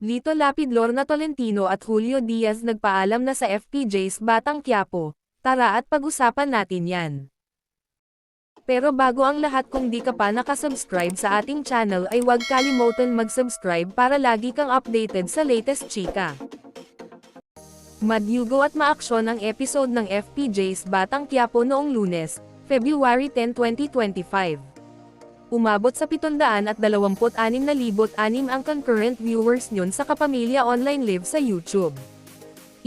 Lito Lapid, Lorna Tolentino at Julio Diaz nagpaalam na sa FPJs Batang Quiapo. Tara at pag-usapan natin yan. Pero bago ang lahat, kung di ka pa nakasubscribe sa ating channel ay huwag kalimutan mag-subscribe para lagi kang updated sa latest chika. Madyugo at maaksyon ang episode ng FPJs Batang Quiapo noong Lunes, February 10, 2025. Umabot sa 726,600 ang concurrent viewers nyon sa Kapamilya Online Live sa YouTube.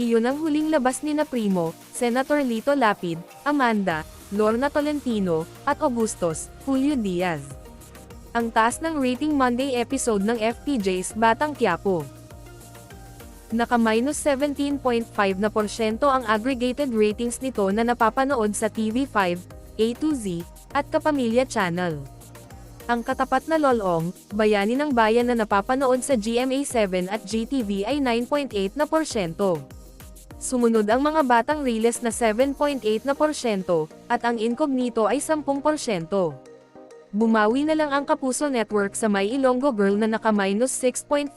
Iyon ang huling labas ni na Primo, Senator Lito Lapid, Amanda, Lorna Tolentino, at Augustos, Julio Diaz. Ang taas ng rating Monday episode ng FPJs Batang Quiapo. Naka-17.5% ang aggregated ratings nito na napapanood sa TV5, A to Z, at Kapamilya Channel. Ang katapat na Lolong, Bayani ng Bayan na napapanood sa GMA7 at GTV ay 9.8%. Sumunod ang mga Batang Riles na 7.8% at ang Incognito ay 10%. Bumawi na lang ang Kapuso Network sa My Ilonggo Girl na naka-6.4%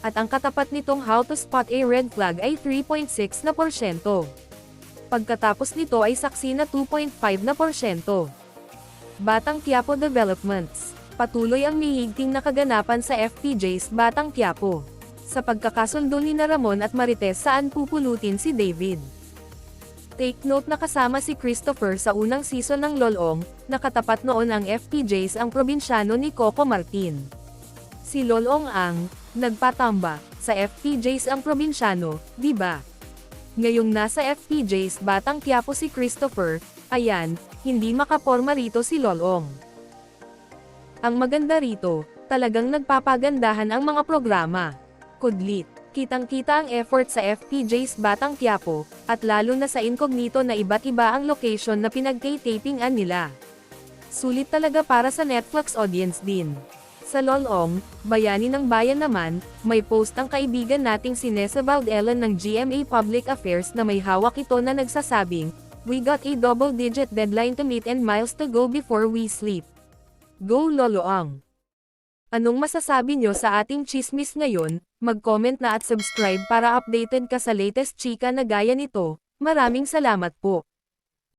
at ang katapat nitong How to Spot a Red Flag ay 3.6%. Pagkatapos nito ay Saksi na 2.5%. Batang Quiapo Developments. Patuloy ang mihigting na kaganapan sa FPJs Batang Quiapo. Sa pagkakasundo ni na Ramon at Marites saan pupulutin si David. Take note na kasama si Christopher sa unang season ng Lolong, nakatapat noon ang FPJs ang probinsyano ni Coco Martin. Si Lolong ang nagpatamba sa FPJs ang probinsyano, di ba? Ngayong nasa FPJs Batang Quiapo si Christopher, ayan, hindi makaporma rito si Lolong. Ang maganda rito, talagang nagpapagandahan ang mga programa. Kudlit, kitang-kita ang effort sa FPJs Batang Quiapo, at lalo na sa Incognito na iba't iba ang location na pinagkay-tapingan nila. Sulit talaga para sa Netflix audience din. Sa Lolong, Bayani ng Bayan naman, may post ang kaibigan nating si Nessa Valdellen ng GMA Public Affairs na may hawak ito na nagsasabing, "We got a double-digit deadline to meet and miles to go before we sleep." Go Loloang! Anong masasabi nyo sa ating chismis ngayon? Mag-comment na at subscribe para updated ka sa latest chika na gaya nito. Maraming salamat po!